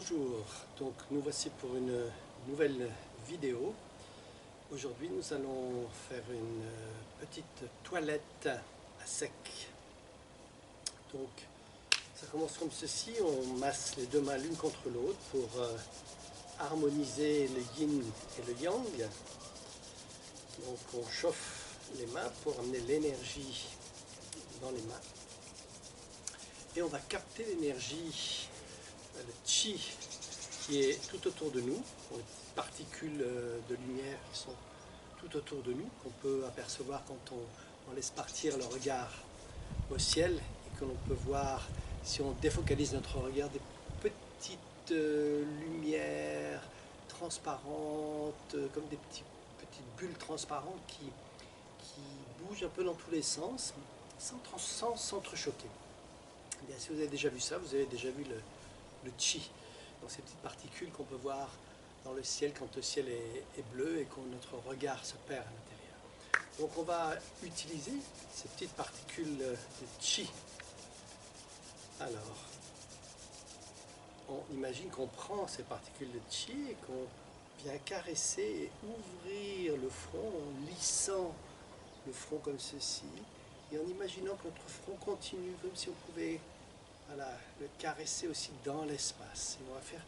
Bonjour, donc nous voici pour une nouvelle vidéo. Aujourd'hui nous allons faire une petite toilette à sec. Donc ça commence comme ceci, on masse les deux mains l'une contre l'autre pour harmoniser le yin et le yang. Donc on chauffe les mains pour amener l'énergie dans les mains. Et on va capter l'énergie, le chi qui est tout autour de nous, les petites particules de lumière qui sont tout autour de nous, qu'on peut apercevoir quand on laisse partir le regard au ciel et que l'on peut voir, si on défocalise notre regard, des petites lumières transparentes, comme des petites bulles transparentes qui bougent un peu dans tous les sens, sans s'entrechoquer. Bien, si vous avez déjà vu ça, vous avez déjà vu le chi, dans ces petites particules qu'on peut voir dans le ciel quand le ciel est bleu et que notre regard se perd à l'intérieur. Donc on va utiliser ces petites particules de chi. Alors, on imagine qu'on prend ces particules de chi et qu'on vient caresser et ouvrir le front en lissant le front comme ceci et en imaginant que notre front continue comme si on pouvait le caresser aussi dans l'espace. Et on va faire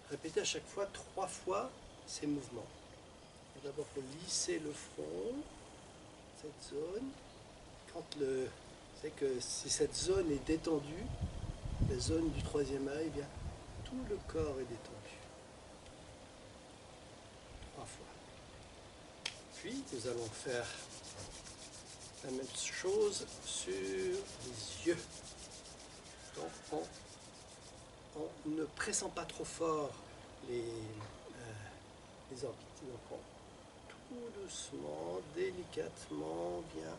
répéter à chaque fois 3 fois ces mouvements. D'abord pour lisser le front, cette zone. C'est que si cette zone est détendue, la zone du troisième œil, eh bien tout le corps est détendu. 3 fois. Puis nous allons faire la même chose sur les yeux. Donc en ne pressant pas trop fort les orbites. Donc tout doucement, délicatement, vient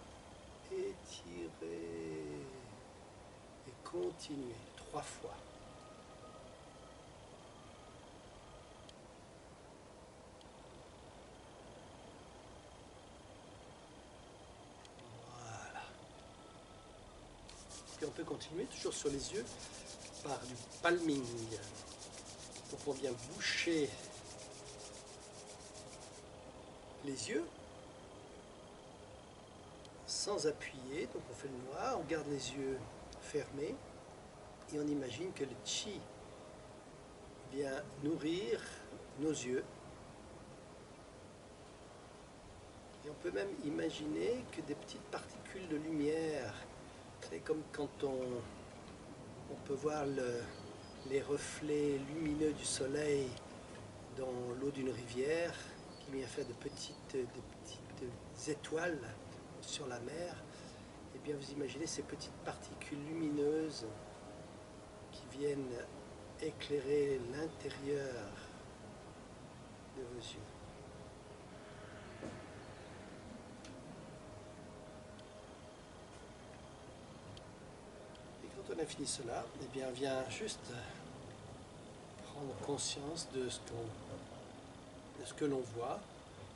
étirer et continuer 3 fois. Voilà. Puis on peut continuer toujours sur les yeux par du palming. Donc on vient boucher les yeux sans appuyer, donc on fait le noir, on garde les yeux fermés et on imagine que le chi vient nourrir nos yeux. Et on peut même imaginer que des petites particules de lumière, c'est comme quand on peut voir les reflets lumineux du soleil dans l'eau d'une rivière qui vient faire des petites étoiles sur la mer. Et bien vous imaginez ces petites particules lumineuses qui viennent éclairer l'intérieur de vos yeux. Et quand on a fini cela, eh bien on vient juste prendre conscience de ce que l'on voit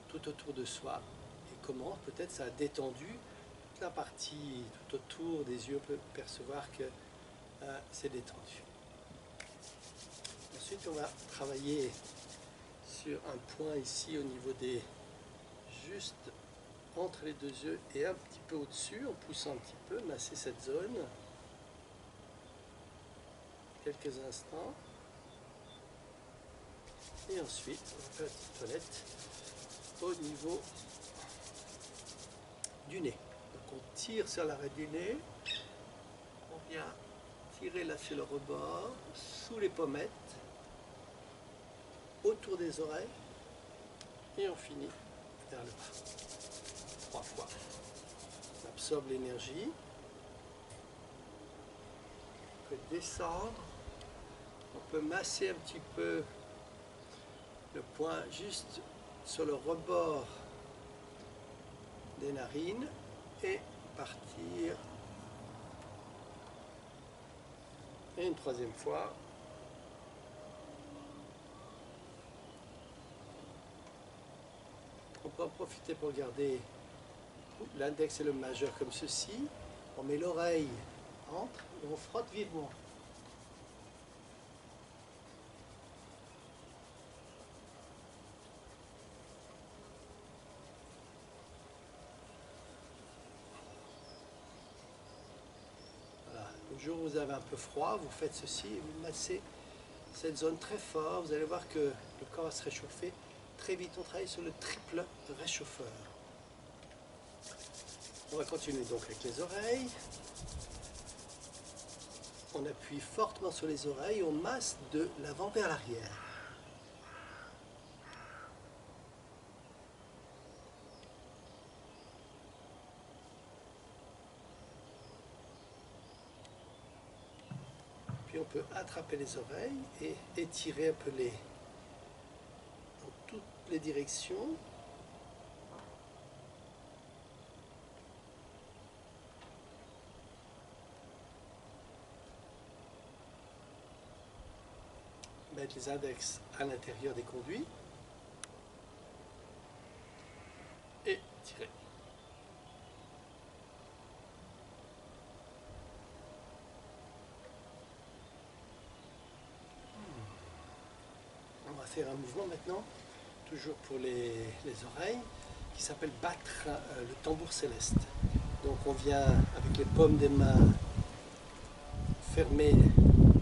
tout autour de soi et comment peut-être ça a détendu toute la partie tout autour des yeux. On peut percevoir que c'est détendu. Ensuite on va travailler sur un point ici au niveau des, juste entre les deux yeux et un petit peu au-dessus, en poussant un petit peu, masser cette zone quelques instants. Et ensuite, on va faire une petite toilette au niveau du nez. Donc on tire sur l'arrêt du nez, on vient tirer là sur le rebord, sous les pommettes, autour des oreilles, et on finit vers le bas. 3 fois. On absorbe l'énergie, on peut descendre, on peut masser un petit peu le point juste sur le rebord des narines et partir. Et une 3e fois. On peut en profiter pour garder l'index et le majeur comme ceci. On met l'oreille entre et on frotte vivement. jour où vous avez un peu froid, vous faites ceci et vous massez cette zone très fort. Vous allez voir que le corps va se réchauffer très vite. On travaille sur le triple réchauffeur. On va continuer donc avec les oreilles. On appuie fortement sur les oreilles, on masse de l'avant vers l'arrière. Puis on peut attraper les oreilles et étirer un peu dans toutes les directions. Mettre les index à l'intérieur des conduits et tirer. On va faire un mouvement maintenant, toujours pour les oreilles, qui s'appelle battre le tambour céleste. Donc on vient avec les paumes des mains fermer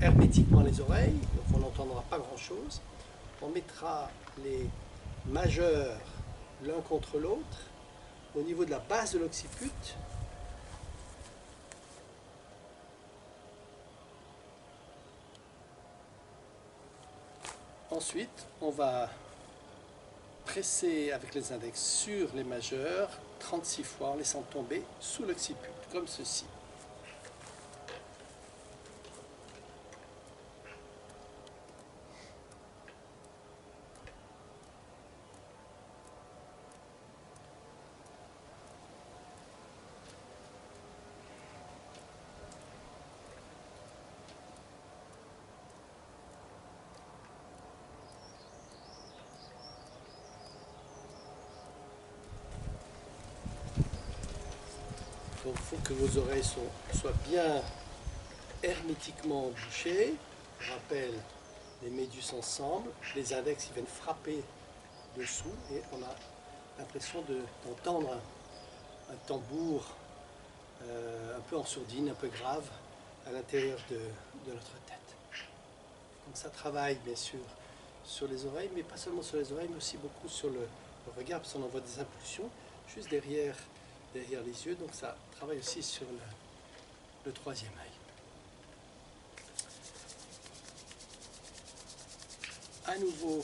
hermétiquement les oreilles, donc on n'entendra pas grand chose. On mettra les majeurs l'un contre l'autre au niveau de la base de l'occiput. Ensuite, on va presser avec les index sur les majeurs 36 fois en laissant tomber sous l'occiput, comme ceci. Donc il faut que vos oreilles soient bien hermétiquement bouchées. Je rappelle, les médius ensemble, les index qui viennent frapper dessous et on a l'impression d'entendre un tambour un peu en sourdine, un peu grave à l'intérieur de notre tête. Donc ça travaille bien sûr sur les oreilles, mais pas seulement sur les oreilles, mais aussi beaucoup sur le regard, parce qu'on envoie des impulsions juste derrière les yeux, donc ça travaille aussi sur le troisième œil. À nouveau,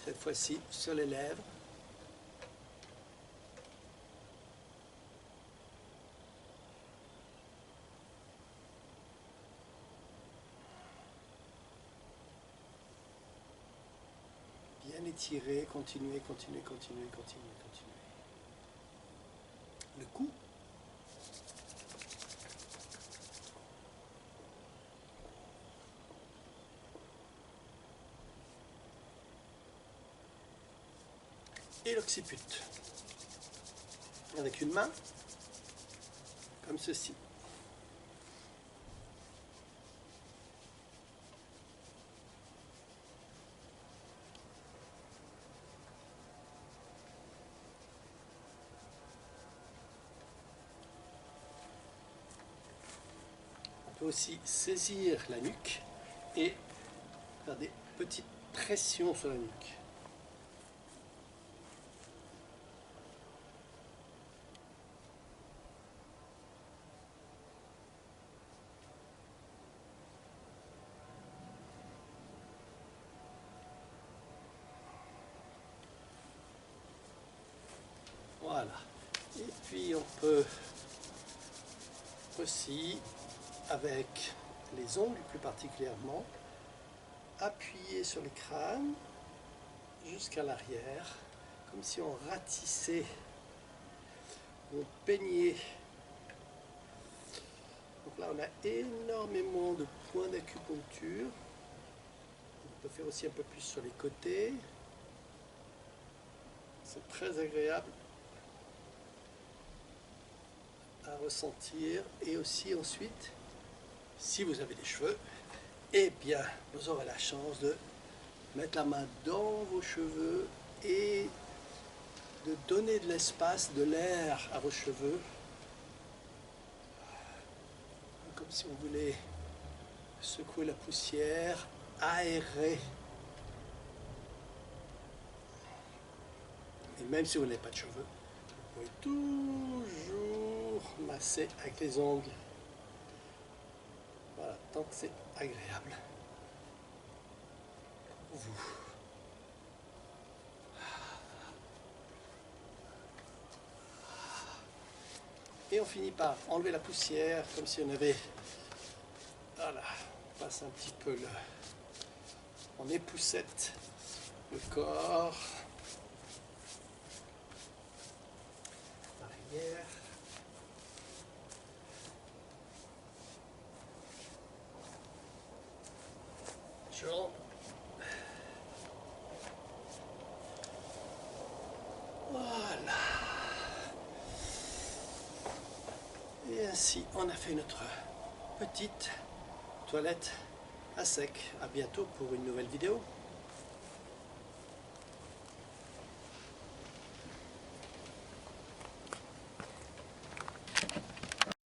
cette fois-ci sur les lèvres. Bien étirer, continuer. Le cou. Et l'occiput. Avec une main, comme ceci. On peut aussi saisir la nuque et faire des petites pressions sur la nuque. Voilà. Et puis on peut aussi, avec les ongles plus particulièrement, appuyer sur le crâne jusqu'à l'arrière, comme si on ratissait, on peignait. Donc là on a énormément de points d'acupuncture. On peut faire aussi un peu plus sur les côtés. C'est très agréable à ressentir. Et aussi ensuite, si vous avez des cheveux, eh bien vous aurez la chance de mettre la main dans vos cheveux et de donner de l'espace, de l'air à vos cheveux si vous voulez secouer la poussière, aérer. Et même si vous n'avez pas de cheveux, vous pouvez toujours masser avec les ongles. Voilà, tant que c'est agréable pour vous. Et on finit par enlever la poussière, comme si on avait... Voilà, on passe un petit peu le... On époussette le corps. Arrière. Jambes. Voilà. Et ainsi, on a fait notre petite toilette à sec. À bientôt pour une nouvelle vidéo.